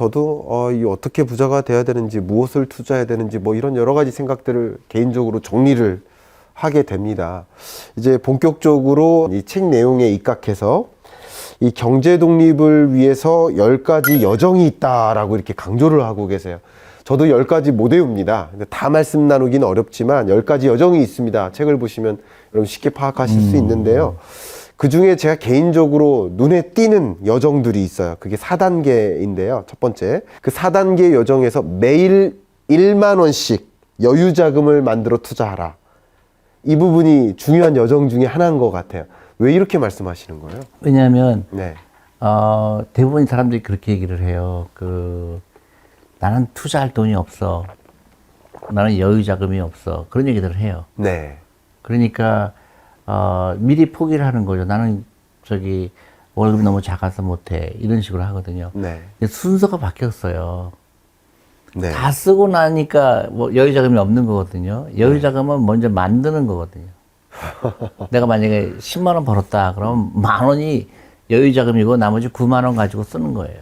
저도 이 어떻게 부자가 돼야 되는지, 무엇을 투자해야 되는지 뭐 이런 여러 가지 생각들을 개인적으로 정리를 하게 됩니다. 이제 본격적으로 이 책 내용에 입각해서 이 경제 독립을 위해서 10가지 여정이 있다라고 이렇게 강조를 하고 계세요. 저도 10가지 못 외웁니다. 근데 다 말씀 나누기는 어렵지만 10가지 여정이 있습니다. 책을 보시면 여러분 쉽게 파악하실 수 있는데요. 그 중에 제가 개인적으로 눈에 띄는 여정들이 있어요. 그게 4단계인데요. 첫 번째, 그 4단계 여정에서 매일 1만 원씩 여유 자금을 만들어 투자하라. 이 부분이 중요한 여정 중에 하나인 것 같아요. 왜 이렇게 말씀하시는 거예요? 왜냐하면 네. 대부분 사람들이 그렇게 얘기를 해요. 나는 투자할 돈이 없어. 나는 여유 자금이 없어. 그런 얘기들을 해요. 네. 그러니까 미리 포기를 하는 거죠. 나는 월급이 너무 작아서 못해. 이런 식으로 하거든요. 네. 근데 순서가 바뀌었어요. 네. 다 쓰고 나니까 뭐 여유 자금이 없는 거거든요. 여유 자금은 먼저 만드는 거거든요. 내가 만약에 10만 원 벌었다. 그러면 만 원이 여유 자금이고 나머지 9만 원 가지고 쓰는 거예요.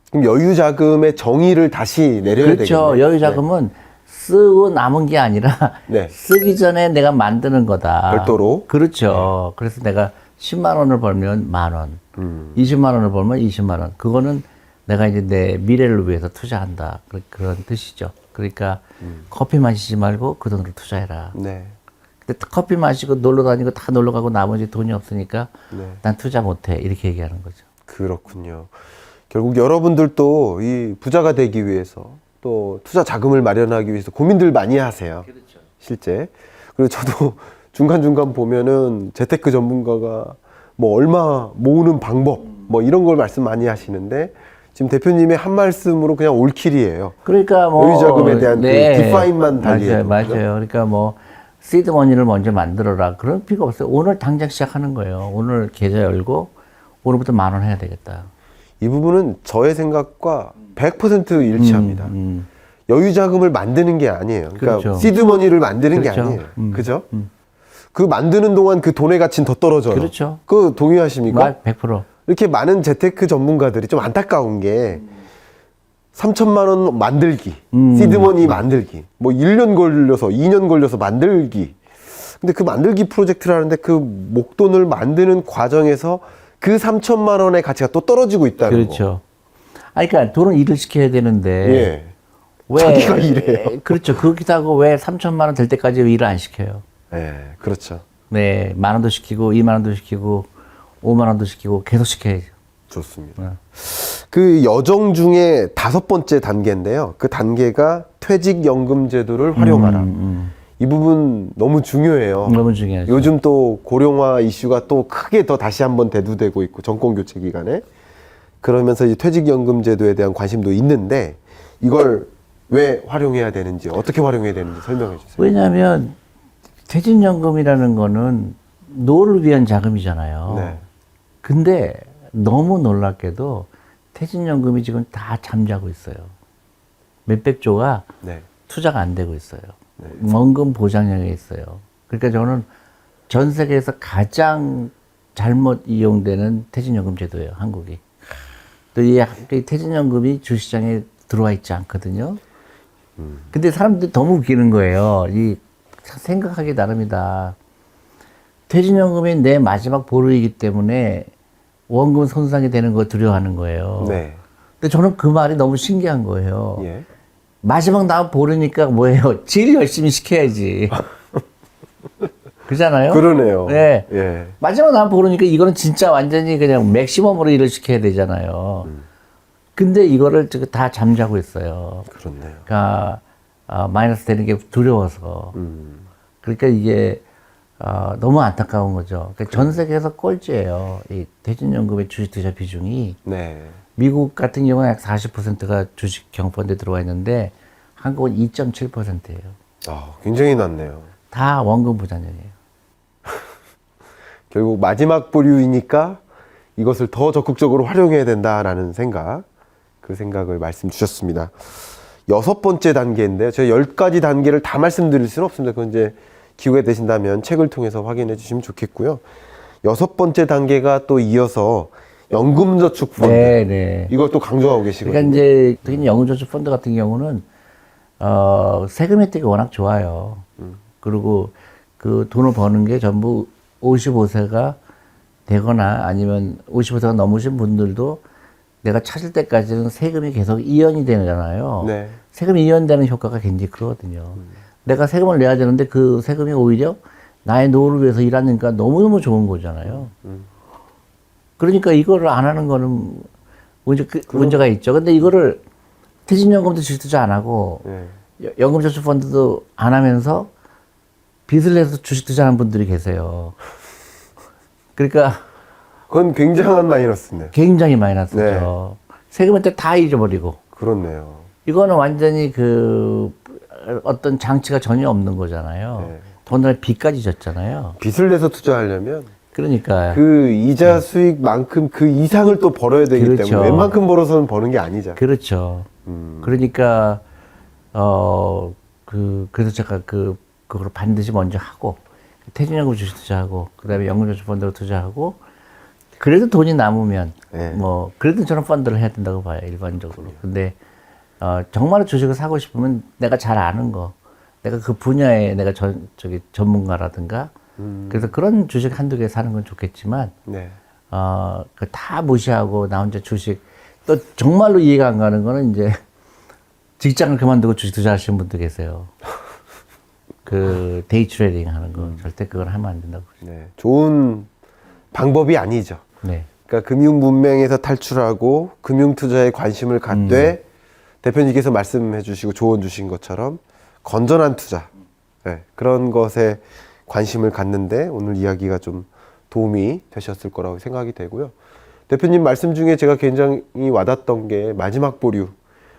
그럼 여유 자금의 정의를 다시 내려야 그렇죠. 되겠네요. 여유 자금은 쓰고 남은 게 아니라 네. 쓰기 전에 내가 만드는 거다. 별도로? 그렇죠. 그래서 내가 10만 원을 벌면 만 원, 20만 원을 벌면 20만 원. 그거는 내가 이제 내 미래를 위해서 투자한다. 그런 뜻이죠. 그러니까 커피 마시지 말고 그 돈으로 투자해라. 네. 근데 커피 마시고 놀러 다니고 다 놀러 가고 나머지 돈이 없으니까 네. 난 투자 못해. 이렇게 얘기하는 거죠. 그렇군요. 결국 여러분들도 이 부자가 되기 위해서 또 투자 자금을 마련하기 위해서 고민들 많이 하세요. 그렇죠. 실제. 그리고 저도 중간중간 보면은 재테크 전문가가 뭐 얼마 모으는 방법 뭐 이런 걸 말씀 많이 하시는데 지금 대표님의 한 말씀으로 그냥 올킬이에요. 그러니까 뭐 여유 자금에 대한 그 디파인만 달리해도. 맞아요. 그러니까 뭐 시드 머니를 먼저 만들어라. 그런 필요가 없어요. 오늘 당장 시작하는 거예요. 오늘 계좌 열고 오늘부터 만 원 해야 되겠다. 이 부분은 저의 생각과 100% 일치합니다. 여유 자금을 만드는 게 아니에요. 그러니까 그렇죠. 시드머니를 만드는 그렇죠. 게 아니에요. 그죠? 그 만드는 동안 그 돈의 가치는 더 떨어져요. 그렇죠. 그 동의하십니까? 100%. 이렇게 많은 재테크 전문가들이 좀 안타까운 게 3천만 원 만들기, 시드머니 만들기, 뭐 1년 걸려서 2년 걸려서 만들기. 근데 그 만들기 프로젝트를 하는데 그 목돈을 만드는 과정에서 그 3천만 원의 가치가 또 떨어지고 있다는 거. 그렇죠. 그러니까 돈은 일을 시켜야 되는데 예. 왜 자기가 일해요. 그렇죠. 그렇기도 하고 왜 3천만 원 될 때까지 일을 안 시켜요? 예, 그렇죠. 네, 만 원도 시키고 2만 원도 시키고 5만 원도 시키고 계속 시켜야죠. 좋습니다. 그 여정 중에 5번째 단계인데요. 그 단계가 퇴직연금 제도를 활용하라. 이 부분 너무 중요해요. 너무 중요하죠. 요즘 또 고령화 이슈가 또 크게 더 다시 한번 대두되고 있고 정권 교체 기간에 그러면서 이 퇴직연금 제도에 대한 관심도 있는데 이걸 왜 활용해야 되는지 어떻게 활용해야 되는지 설명해 주세요. 왜냐하면 퇴직연금이라는 거는 노후를 위한 자금이잖아요. 네. 근데 너무 놀랍게도 퇴직연금이 지금 다 잠자고 있어요. 몇백조가 네. 투자가 안 되고 있어요. 원금 보장형에 있어요. 그러니까 저는 전 세계에서 가장 잘못 이용되는 퇴직연금 제도예요, 한국이. 또 이 퇴직연금이 주시장에 들어와 있지 않거든요. 근데 사람들이 너무 웃기는 거예요. 생각하기 나름이다. 퇴직연금이 내 마지막 보루이기 때문에 원금 손상이 되는 거 두려워하는 거예요. 네. 근데 저는 그 말이 너무 신기한 거예요. 예. 마지막 나면 보르니까 뭐예요? 제일 열심히 시켜야지. 그잖아요? 그러네요. 네. 예. 마지막 나면 보르니까 이거는 진짜 완전히 그냥 맥시멈으로 일을 시켜야 되잖아요. 근데 이거를 지금 다 잠자고 있어요. 그렇네요. 그러니까 마이너스 되는 게 두려워서. 그러니까 이게 너무 안타까운 거죠. 그러니까 전 세계에서 꼴찌예요. 이 퇴직연금의 주식 투자 비중이. 네. 미국 같은 경우는 약 40%가 주식 경펀드에 들어와 있는데 한국은 2.7%예요. 굉장히 낮네요. 다 원금 보장형이에요. 결국 마지막 보류이니까 이것을 더 적극적으로 활용해야 된다라는 생각, 그 생각을 말씀 주셨습니다. 6번째 단계인데요. 제가 10가지 단계를 다 말씀드릴 수는 없습니다. 그건 이제 기회가 되신다면 책을 통해서 확인해 주시면 좋겠고요. 6번째 단계가 또 이어서 연금저축펀드. 네, 네. 이것도 강조하고 계시거든요. 그러니까 이제 특히 연금저축펀드 같은 경우는 세금 혜택이 워낙 좋아요. 그리고 그 돈을 버는 게 전부 55세가 되거나 아니면 55세가 넘으신 분들도 내가 찾을 때까지는 세금이 계속 이연이 되잖아요. 네. 세금이 이연되는 효과가 굉장히 크거든요. 내가 세금을 내야 되는데 그 세금이 오히려 나의 노후를 위해서 일하니까 너무너무 좋은 거잖아요. 그러니까 이거를 안 하는 거는 문제가 있죠. 근데 이거를 퇴직연금도 주식 투자 안 하고 네. 연금저축펀드도 안 하면서 빚을 내서 주식 투자하는 분들이 계세요. 그러니까 그건 굉장한 마이너스네. 굉장히 마이너스죠. 세금을 다 잊어버리고. 그렇네요. 이거는 완전히 그 어떤 장치가 전혀 없는 거잖아요. 네. 돈을 빚까지 졌잖아요. 빚을 내서 투자하려면 그러니까 그 이자 수익만큼 그 이상을 또 벌어야 되기 그렇죠. 때문에 웬만큼 벌어서는 버는 게 아니잖아요. 그렇죠. 그러니까 그래서 제가 그걸 반드시 먼저 하고 퇴직연금 주식 투자하고 그다음에 연금저축펀드로 투자하고 그래도 돈이 남으면 네. 뭐 그래도 저는 펀드를 해야 된다고 봐요 일반적으로. 근데 정말로 주식을 사고 싶으면 내가 잘 아는 거, 내가 그 분야에 내가 저기 전문가라든가 그래서 그런 주식 한두 개 사는 건 좋겠지만 네. 다 무시하고 나 혼자 주식 또 정말로 이해가 안 가는 거는 이제 직장을 그만두고 주식 투자하시는 분도 계세요. 그 데이 트레이딩 하는 거 절대 그걸 하면 안 된다고. 네. 좋은 방법이 아니죠. 네. 그러니까 금융 문맹에서 탈출하고 금융 투자에 관심을 갖되 대표님께서 말씀해 주시고 조언 주신 것처럼 건전한 투자, 네, 그런 것에 관심을 갖는데 오늘 이야기가 좀 도움이 되셨을 거라고 생각이 되고요. 대표님 말씀 중에 제가 굉장히 와닿았던 게 마지막 보류.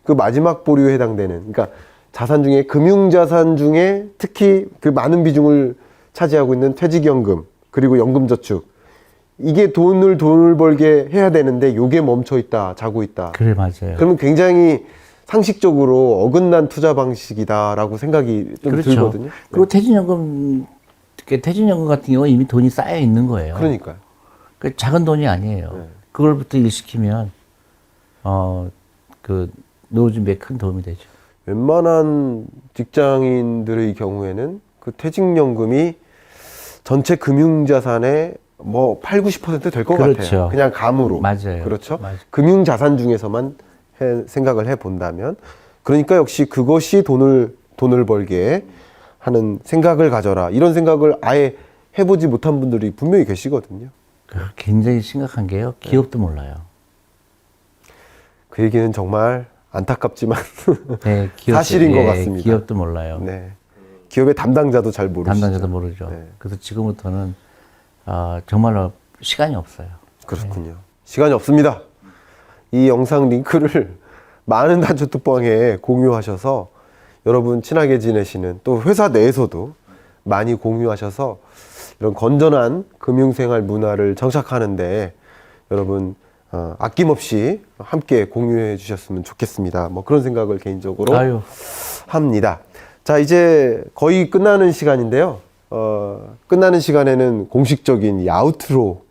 그 마지막 보류에 해당되는, 그러니까 자산 중에, 금융자산 중에 특히 그 많은 비중을 차지하고 있는 퇴직연금, 그리고 연금저축. 이게 돈을 벌게 해야 되는데 요게 멈춰 있다, 자고 있다. 그래, 맞아요. 그러면 굉장히 상식적으로 어긋난 투자 방식이다라고 생각이 좀 그렇죠. 들거든요. 그리고 퇴직연금 같은 경우는 이미 돈이 쌓여 있는 거예요. 그러니까요. 그 작은 돈이 아니에요. 네. 그걸부터 일시키면 그 노후 준비에 큰 도움이 되죠. 웬만한 직장인들의 경우에는 그 퇴직연금이 전체 금융자산의 뭐 8, 90% 될 것 그렇죠. 같아요. 그냥 감으로. 맞아요. 그렇죠. 맞아요. 금융자산 중에서만 생각을 해본다면, 그러니까 역시 그것이 돈을 벌게 하는 생각을 가져라. 이런 생각을 아예 해보지 못한 분들이 분명히 계시거든요. 굉장히 심각한 게요. 기업도 몰라요. 그 얘기는 정말 안타깝지만 네, 사실인 것 같습니다. 기업도 몰라요. 네. 기업의 담당자도 잘 모르시죠. 담당자도 모르죠. 네. 그래서 지금부터는 정말로 시간이 없어요. 그렇군요. 시간이 없습니다. 이 영상 링크를 많은 단체톡방에 공유하셔서 여러분 친하게 지내시는 또 회사 내에서도 많이 공유하셔서 이런 건전한 금융생활 문화를 정착하는데 여러분 아낌없이 함께 공유해 주셨으면 좋겠습니다. 뭐 그런 생각을 개인적으로 합니다. 자, 이제 거의 끝나는 시간인데요. 끝나는 시간에는 공식적인 이 아우트로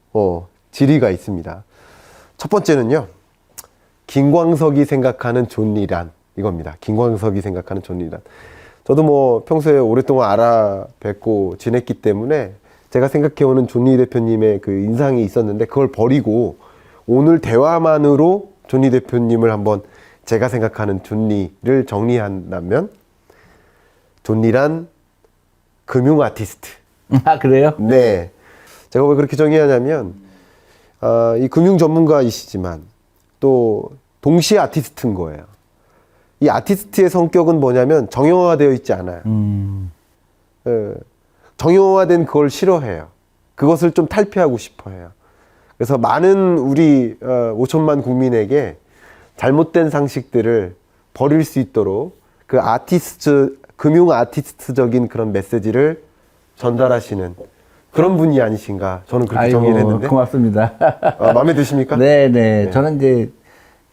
질의가 있습니다. 첫 번째는요. 김광석이 생각하는 존리란 이겁니다. 김광석이 생각하는 존리란. 저도 뭐 평소에 오랫동안 알아뵙고 지냈기 때문에 제가 생각해오는 존리 대표님의 그 인상이 있었는데 그걸 버리고 오늘 대화만으로 존리 대표님을 한번 제가 생각하는 존리를 정리한다면 존리란 금융 아티스트. 아, 그래요? 네. 제가 왜 그렇게 정의하냐면 이 금융 전문가이시지만 또 동시에 아티스트인 거예요. 이 아티스트의 성격은 뭐냐면 정형화되어 있지 않아요. 정형화된 그걸 싫어해요. 그것을 좀 탈피하고 싶어 해요. 그래서 많은 우리 5천만 국민에게 잘못된 상식들을 버릴 수 있도록 그 금융 아티스트적인 그런 메시지를 전달하시는 그런 분이 아니신가. 저는 그렇게 정의를 했는데. 고맙습니다. 마음에 드십니까? 네네. 저는 이제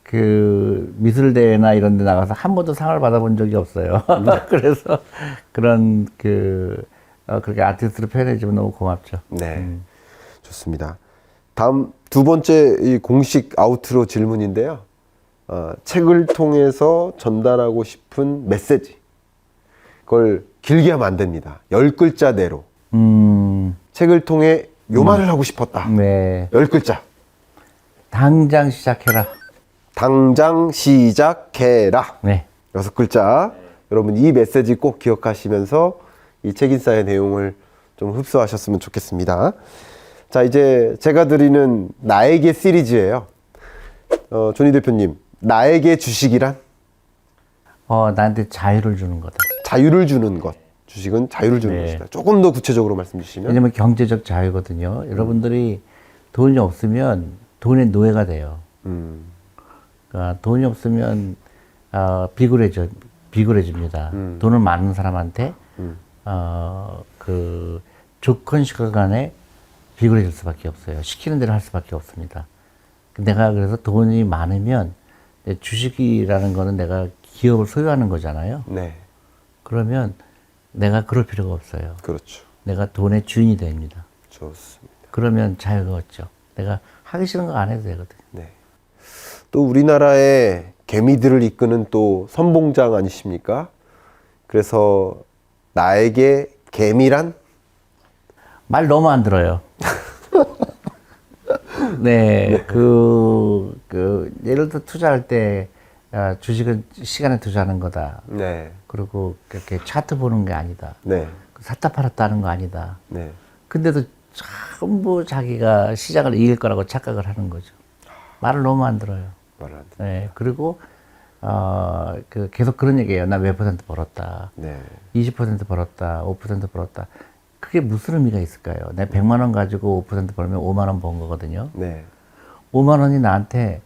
그 미술대회나 이런 데 나가서 한 번도 상을 받아본 적이 없어요. 그래서 그런 그렇게 아티스트로 표현해주면 너무 고맙죠. 네. 좋습니다. 다음 두 번째 이 공식 아우트로 질문인데요. 책을 통해서 전달하고 싶은 메시지. 그걸 길게 하면 안 됩니다. 10글자 내로. 책을 통해 요 말을 하고 싶었다. 네. 10글자. 당장 시작해라. 당장 시작해라. 네. 6글자. 여러분 이 메시지 꼭 기억하시면서 이 책인싸의 내용을 좀 흡수하셨으면 좋겠습니다. 자, 이제 제가 드리는 나에게 시리즈예요. 조니 대표님, 나에게 주식이란? 나한테 자유를 주는 거다. 자유를 주는 것. 주식은 자유를 주는 네. 것이다. 조금 더 구체적으로 말씀 주시면. 왜냐면 경제적 자유거든요. 여러분들이 돈이 없으면 돈의 노예가 돼요. 그러니까 돈이 없으면 비굴해집니다. 돈을 많은 사람한테 그 조건식과 간에 비굴해질 수밖에 없어요. 시키는 대로 할 수밖에 없습니다. 내가 그래서 돈이 많으면 주식이라는 거는 내가 기업을 소유하는 거잖아요. 네, 그러면 내가 그럴 필요가 없어요. 그렇죠. 내가 돈의 주인이 됩니다. 좋습니다. 그러면 자유가 없죠. 내가 하기 싫은 거 안 해도 되거든요. 네. 또 우리나라의 개미들을 이끄는 또 선봉장 아니십니까? 그래서 나에게 개미란? 말 너무 안 들어요. 네, 예를 들어 투자할 때, 주식은 시간에 투자하는 거다. 네, 그리고 그렇게 차트 보는 게 아니다. 네, 샀다 팔았다 하는 거 아니다. 네. 근데도 전부 자기가 시장을 이길 거라고 착각을 하는 거죠. 말을 너무 안 들어요. 말 안 돼. 네, 그리고, 계속 그런 얘기예요. 나 몇 퍼센트 벌었다. 네, 20% 벌었다. 5% 벌었다. 그게 무슨 의미가 있을까요? 내가 100만 원 가지고 5% 벌면 5만 원 번 거거든요. 네, 5만 원이 나한테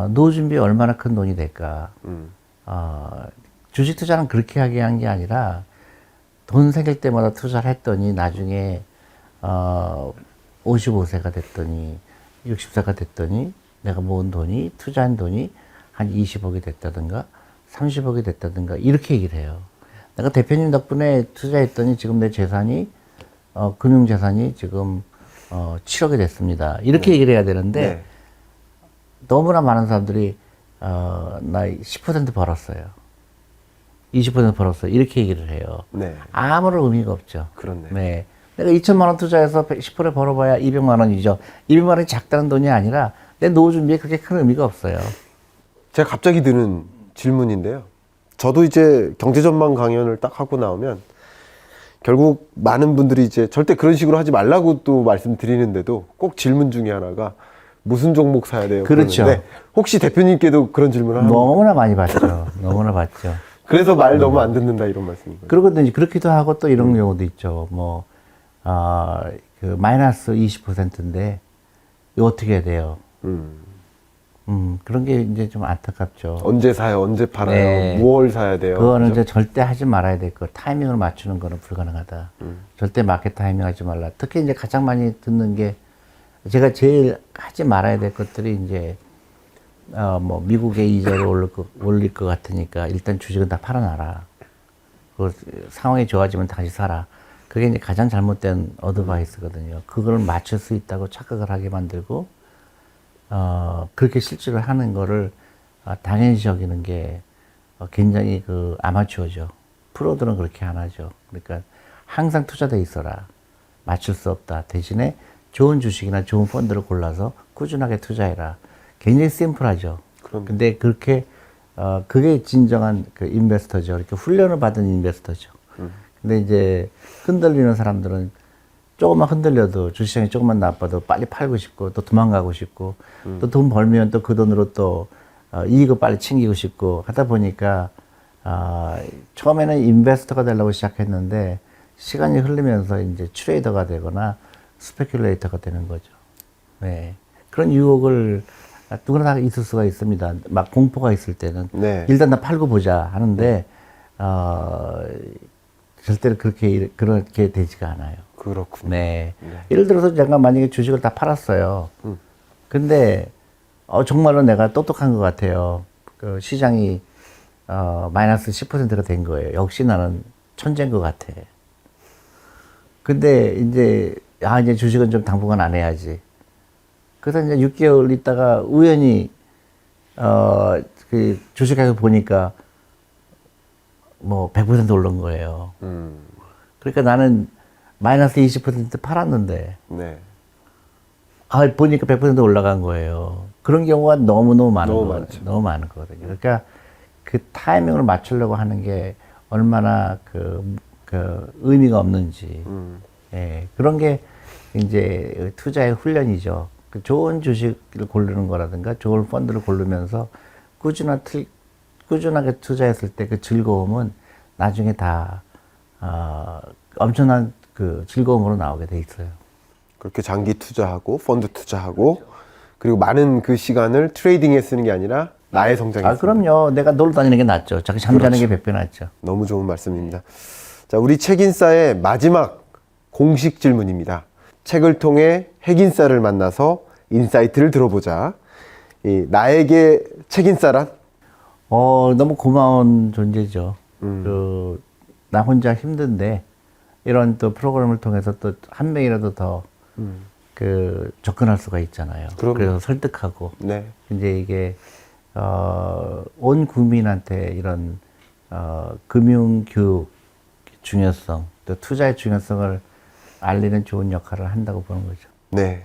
노후 준비에 얼마나 큰 돈이 될까? 주식 투자는 그렇게 하게 한 게 아니라 돈 생길 때마다 투자를 했더니 나중에 55세가 됐더니 60세가 됐더니 내가 모은 돈이 투자한 돈이 한 20억이 됐다든가 30억이 됐다든가 이렇게 얘기를 해요. 내가 대표님 덕분에 투자했더니 지금 내 재산이 금융재산이 지금 7억이 됐습니다. 이렇게 얘기를 해야 되는데 네. 너무나 많은 사람들이 나 10% 벌었어요. 20% 벌었어요. 이렇게 얘기를 해요. 네. 아무런 의미가 없죠. 그렇네. 네. 내가 2천만 원 투자해서 10% 벌어봐야 200만 원이죠. 200만 원이 작다는 돈이 아니라 내 노후 준비에 그렇게 큰 의미가 없어요. 제가 갑자기 드는 질문인데요. 저도 이제 경제전망 강연을 딱 하고 나오면 결국 많은 분들이 이제 절대 그런 식으로 하지 말라고 또 말씀드리는데도 꼭 질문 중에 하나가 무슨 종목 사야 돼요? 그렇죠. 그러는데 혹시 대표님께도 그런 질문을 하나요? 너무나 많이 봤죠. 너무나 봤죠. 그래서 말 너무 안 듣는다 이런 말씀인가요? 그러고 이제 그렇기도 하고 또 이런 경우도 있죠. 마이너스 20%인데 이거 어떻게 해야 돼요? 그런 게 이제 좀 안타깝죠. 언제 사요? 언제 팔아요? 네. 무얼 사야 돼요? 그거는 그죠? 이제 절대 하지 말아야 될 거. 타이밍을 맞추는 거는 불가능하다. 절대 마켓 타이밍 하지 말라. 특히 이제 가장 많이 듣는 게 제가 제일 하지 말아야 될 것들이 이제 미국의 이자를 올릴 것 같으니까 일단 주식은 다 팔아놔라. 그 상황이 좋아지면 다시 사라. 그게 이제 가장 잘못된 어드바이스거든요. 그걸 맞출 수 있다고 착각을 하게 만들고 그렇게 실제로 하는 거를 당연시 여기는 게 굉장히 그 아마추어죠. 프로들은 그렇게 안 하죠. 그러니까 항상 투자돼 있어라. 맞출 수 없다. 대신에 좋은 주식이나 좋은 펀드를 골라서 꾸준하게 투자해라. 굉장히 심플하죠. 그럼요. 근데 그렇게 그게 진정한 그 인베스터죠. 이렇게 훈련을 받은 인베스터죠. 근데 이제 흔들리는 사람들은 조금만 흔들려도 주시장이 조금만 나빠도 빨리 팔고 싶고 또 도망가고 싶고 또 돈 벌면 또 그 돈으로 또 이익을 빨리 챙기고 싶고 하다 보니까 처음에는 인베스터가 되려고 시작했는데 시간이 흐르면서 이제 트레이더가 되거나 스페큘레이터가 되는 거죠. 네. 그런 유혹을 누구나 다 있을 수가 있습니다. 막 공포가 있을 때는 네. 일단 나 팔고 보자 하는데 절대로 그렇게 되지가 않아요. 그렇군요. 네. 예를 들어서 제가 만약에 주식을 다 팔았어요. 근데 정말로 내가 똑똑한 것 같아요. 그 시장이 마이너스 10%가 된 거예요. 역시 나는 천재인 것 같아. 근데 이제 이제 주식은 좀 당분간 안 해야지. 그래서 이제 6개월 있다가 우연히 그 주식해서 보니까 뭐 100% 오른 거예요. 그러니까 나는 마이너스 20% 팔았는데 네. 보니까 100% 올라간 거예요. 그런 경우가 너무너무 많은 너무 거거든요. 많죠. 너무 많은 거거든요. 그러니까 그 타이밍을 맞추려고 하는 게 얼마나 그 의미가 없는지. 예, 그런 게 이제 투자의 훈련이죠. 그 좋은 주식을 고르는 거라든가 좋은 펀드를 고르면서 꾸준하게 투자했을 때 그 즐거움은 나중에 다 엄청난 그 즐거움으로 나오게 돼 있어요. 그렇게 장기 투자하고 펀드 투자하고 그리고 많은 그 시간을 트레이딩에 쓰는 게 아니라 나의 성장에 쓰는 그럼요. 내가 놀러 다니는 게 낫죠. 자기 잠자는 게 100배 낫죠. 너무 좋은 말씀입니다. 자, 우리 책인싸의 마지막 공식 질문입니다. 책을 통해 핵인싸를 만나서 인사이트를 들어보자. 나에게 책인싸란? 너무 고마운 존재죠. 나 혼자 힘든데 이런 또 프로그램을 통해서 또 한 명이라도 더 접근할 수가 있잖아요. 그럼요. 그래서 설득하고 네. 이제 이게 온 국민한테 이런 금융 교육 중요성, 또 투자의 중요성을 알리는 좋은 역할을 한다고 보는 거죠. 네.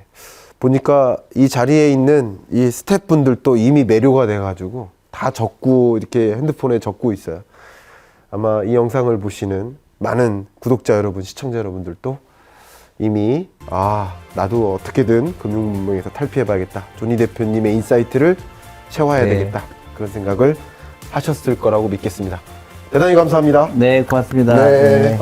보니까 이 자리에 있는 이 스태프분들도 이미 매료가 돼가지고 다 적고 이렇게 핸드폰에 적고 있어요. 아마 이 영상을 보시는 많은 구독자 여러분, 시청자 여러분들도 이미 나도 어떻게든 금융문명에서 탈피해봐야겠다. 조니 대표님의 인사이트를 채워야 네. 되겠다. 그런 생각을 하셨을 거라고 믿겠습니다. 대단히 감사합니다. 네, 고맙습니다. 네. 네.